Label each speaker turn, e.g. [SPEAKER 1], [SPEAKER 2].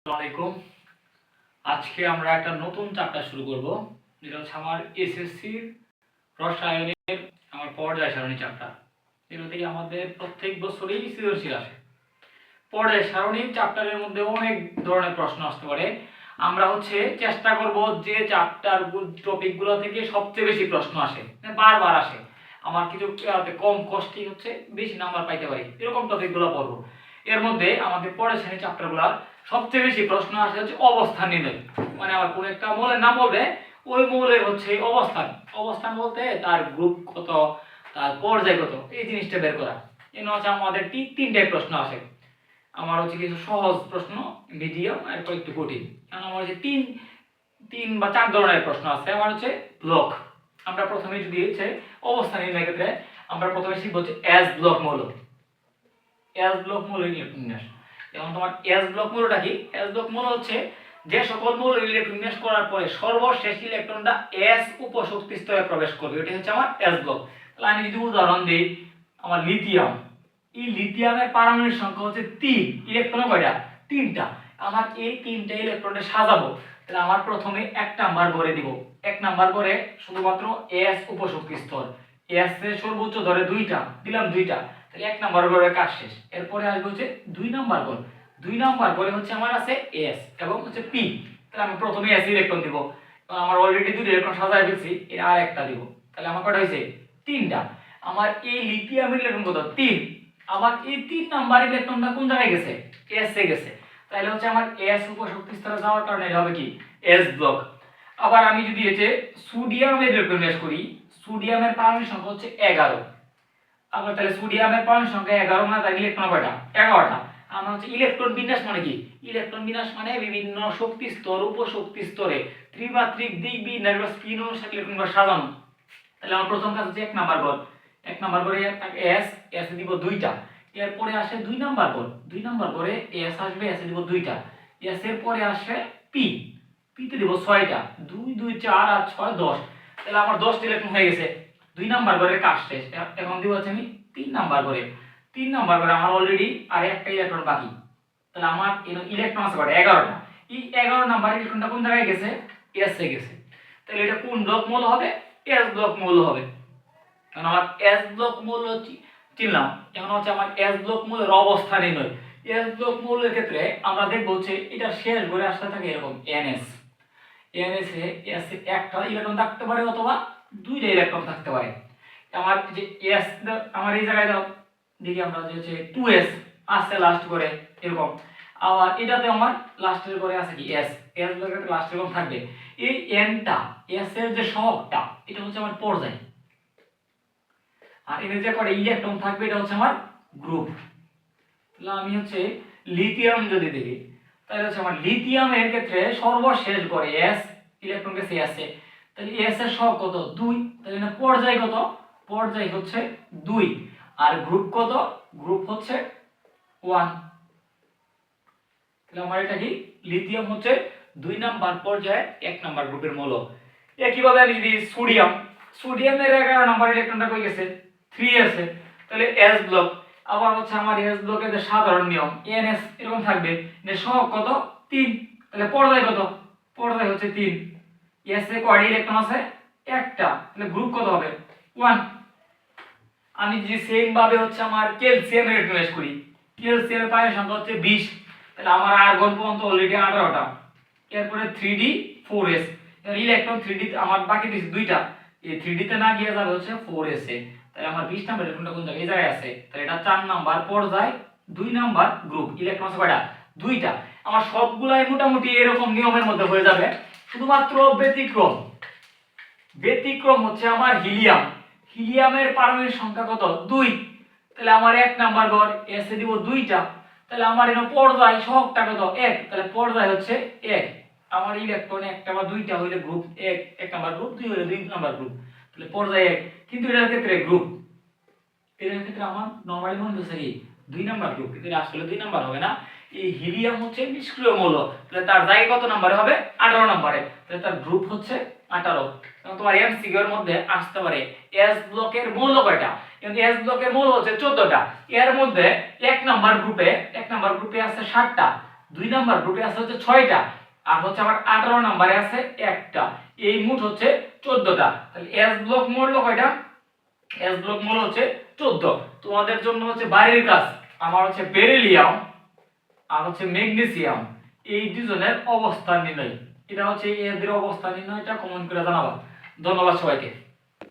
[SPEAKER 1] আসসালামাইকুম। আজকে আমরা একটা নতুন চ্যাপ্টার শুরু করব, যেটা হচ্ছে আমার এসএসসির রসায়নের আমার পর্যায় সারণী চ্যাপ্টার। যেটা থেকে আমাদের প্রত্যেক বছরই সৃজনশীল আসে। পর্যায় সারণী চ্যাপ্টারের মধ্যে অনেক ধরনের প্রশ্ন আসতে পারে। আমরা চেষ্টা করব যে চ্যাপ্টার টপিকগুলো থেকে সবচেয়ে বেশি প্রশ্ন আসে, বারবার আসে, আমার কিছু কম কষ্টে বেশি নাম্বার পাইতে পারি, এরকম টপিকগুলো পড়বো। এর মধ্যে আমাদের পরের শ্রেণীর চ্যাপ্টারগুলো সবচেয়ে বেশি প্রশ্ন আসে অবস্থান নির্ণয়। মানে আমার কোনো একটা মৌলের নাম বলবে, ওই মৌলের অবস্থান অবস্থান বলতে তার গ্রুপ কত, তার পর্যায় কত, এই জিনিসটা বের করা। আমাদের তিনটায় প্রশ্ন আসে। আমার কিছু সহজ প্রশ্ন, মিডিয়াম, এরপর একটু কঠিন। কারণ আমার তিন তিন বা চার ধরনের প্রশ্ন আছে। আমার ব্লক। আমরা প্রথমে যদি অবস্থান নির্ণয়ের ক্ষেত্রে আমরা প্রথমে শিখবো এস ব্লক মৌল। এস ব্লক মৌল ইলেকট্রন বিন্যাস। যেমন তোমার এস ব্লক মৌলটা কি? এস ব্লক মৌল যে সকল মৌল ইলেকট্রন বিন্যাস করার পরে সর্বশেষ ইলেকট্রনটা এস উপশক্তি স্তরে প্রবেশ করবে, এটা আমার এস ব্লক। তাহলে আমি যদি উদাহরণ দিই, আমার লিথিয়াম, এই লিথিয়ামের পারমাণবিক সংখ্যা 3, ইলেকট্রন কয়টা? 3টা। আমার এই 3টা ইলেকট্রনে সাজাবো, তাহলে আমার প্রথমে 1 নাম্বার করে দিব। 1 নাম্বার করে শুধুমাত্র এস উপশক্তি স্তর, এস এর সর্বোচ্চ ধরে 2টা দিলাম, 2টা, তাহলে 1 নাম্বার করে কাজ শেষ। এরপরে আসবে 2 নাম্বার গোল। 2 নাম্বার গোলে আমার আছে এস এবং পি। তাহলে আমি প্রথমে এস ইলেকট্রন দিব, কারণ আমার অলরেডি 2টা ইলেকট্রন সাজায় ফেলছি, এর আর একটা দিব। তাহলে আমার কয়টা হইছে? 3টা। আমার এই লিথিয়ামের ইলেকট্রন কত? 3। আমার এই 3 নাম্বার ইলেকট্রনটা কোন জায়গায় গেছে? এস এ গেছে। তাহলে আমার এস উপশক্তি স্তরে যাওয়ার কারণে এটা হবে কি? S block. আবার আমি যদি সোডিয়ামের ইলেকট্রন বিন্যাস করি, সোডিয়ামের পারমাণবিক সংখ্যা 11। আবার তাহলে সোডিয়ামের পারমাণবিক সংখ্যা 11, মানে তার ইলেকট্রন কয়টা? 11টা। আমরা ইলেকট্রন বিন্যাস মানে কি? ইলেকট্রন বিন্যাস মানে বিভিন্ন শক্তি স্তর উপশক্তি স্তরে ত্রিমাত্রিক দিক বিন্যাস বা স্পিন অনুসারে ইলেকট্রনগুলো সাজানো। তাহলে আমার প্রথম কাজ 1 নাম্বার গোল। 1 নাম্বার করে এস, এস দিব 2টা। এরপরে আসে 2 নাম্বার গোল। 2 নাম্বার করে এস আসবে, এস দিব 2টা। এস এর পরে আসে পি, পি তে দিব 6টা। 2 2 4 আর 6 10। তাহলে আমার 10টা ইলেকট্রন হয়ে গেছে। 2 নাম্বার করে কাজ শেষ। এখন দিব আমি 3 নাম্বার করে। 3 নাম্বার করে আমার অলরেডি আর একটা ইলেকট্রন বাকি। তাহলে আমার ইলেকট্রন আছে কয়টা? 11টা। এই 11 নাম্বার ইলেকট্রনটা কোন জায়গায় গেছে? এস এ গেছে। তাহলে এটা কোন ব্লক মৌল হবে? এস ব্লক মৌল হবে। কারণ আমার এস ব্লক মৌল চিনলাম। এখন আমার এস ব্লক মৌলের অবস্থা নির্ণয়। এস ব্লক মৌলের ক্ষেত্রে আমরা দেখব এটা শেষ ঘরে আসতে থাকে এরকম এনএস। এনএস এ এস একটা ইলেকট্রন থাকতে পারে অথবা 2টা ইলেকট্রন থাকতে পারে। আমার এস, আমার এই জায়গায় দাও, দেখি আমরা 2s আসছে লাস্ট করে এরকম। আবার এটাতে আমার লাস্টের করে আছে কি এস, এস ব্লকের লাস্টে এরকম থাকবে। এই এনটা, এস এর যে সহগটা, এটা আমার পর্যায়। আর এর যে কয়টা ইলেকট্রন থাকবে, এটা আমার গ্রুপ। তাহলে আমি লিথিয়াম যদি দেখি, তাহলে আমার লিথিয়ামের ক্ষেত্রে সর্বশেষ করে এস ইলেকট্রন গেছে এস এ। তাহলে এস এর সহগ কত? 2। তাহলে না পর্যায় কত? পর্যায় 2। আর গ্রুপ কত? গ্রুপ 1। তাহলে আমার এটা কি? লিথিয়াম 2 নাম্বার পর্যায়ে 1 নাম্বার গ্রুপের মৌল। একইভাবে আমি যদি সোডিয়াম, সোডিয়ামের 11 নাম্বার ইলেকট্রনটা কই গেছে? 3 আছে। তাহলে এস ব্লক। আবার আমার এস ব্লকের যে সাধারণ নিয়ম এনএস এরকম থাকবে, এর সহগ কত? 3। তাহলে পর্যায় কত? পর্যায় 3। এস এ কয়টা ইলেকট্রন আছে? একটা। তাহলে গ্রুপ কত হবে? 1। আমি যদি সেম ভাবে আমার ক্যালসিয়ামের ইলেকট্রন বিন্যাস করি, ক্যালসিয়ামের পারমাণবিক সংখ্যা 20। তাহলে আমার আর্গন পর্যন্ত অলরেডি 18টা। এরপরে 3d 4s, ইলেকট্রন 3d আমার বাকি দিছে 2টা। এই 3d তে না গিয়ে যাবে 4s এ। তাহলে আমার 20 নাম্বার ইলেকট্রনটা কোন জায়গায়? এই জায়গায় আছে। তাহলে এটা 4 নাম্বার পর্যায় 2 নাম্বার গ্রুপ। ইলেকট্রন আছে কয়টা? 2টা। আমার সবগুলাই মোটামুটি এরকম নিয়মের মধ্যে হয়ে যাবে। শুধুমাত্র ব্যতিক্রম, ব্যতিক্রম আমার হিলিয়াম। হিলিয়ামের পারমাণবিক সংখ্যা কত? 2। তাহলে আমার 1 নাম্বার ঘর, এস এ দিব 2টা। তাহলে আমার এর পর্যায় সহগটা কত? 1। তাহলে পর্যায় 1। আমার ইলেকট্রন একটা বা 2টা হইলে গ্রুপ 1, 1 নাম্বার গ্রুপ, 2 হইলে 2 নাম্বার গ্রুপ। তাহলে পর্যায় 1। কিন্তু এটার ক্ষেত্রে গ্রুপ, এটার ক্ষেত্রে আমার নরমালি মনে হচ্ছে কি 2 নাম্বার গ্রুপ, কিন্তু এটা আসলে 2 নাম্বার হবে না। এই হিলিয়াম নিষ্ক্রিয় মৌল। তাহলে তার জায়গা কত নাম্বারে হবে? 18 নম্বরে। তাহলে তার গ্রুপ 18। এবং তোমার এমসিকিউ এর মধ্যে আসতে পারে এস ব্লকের মৌল কয়টা? কিন্তু এস ব্লকের মৌল 14টা। এর মধ্যে 1 নাম্বার গ্রুপে আছে 7টা, 2 নাম্বার গ্রুপে আছে হচ্ছে 6টা, আর হচ্ছে আমার 18 নম্বরে আছে একটা। এই মোট হচ্ছে 14টা। তাহলে এস ব্লক মূল্য কয়টা? এস ব্লক মূল্য হচ্ছে 14। তোমাদের জন্য হচ্ছে বাইরের কাজ, আমার হচ্ছে বেরিলিয়াম আর হচ্ছে ম্যাগনেসিয়াম, এই দুজনের অবস্থান নির্ণয়। এটা হচ্ছে এদের অবস্থান নির্ণয়টা কমেন্ট করে জানাবা। ধন্যবাদ সবাইকে।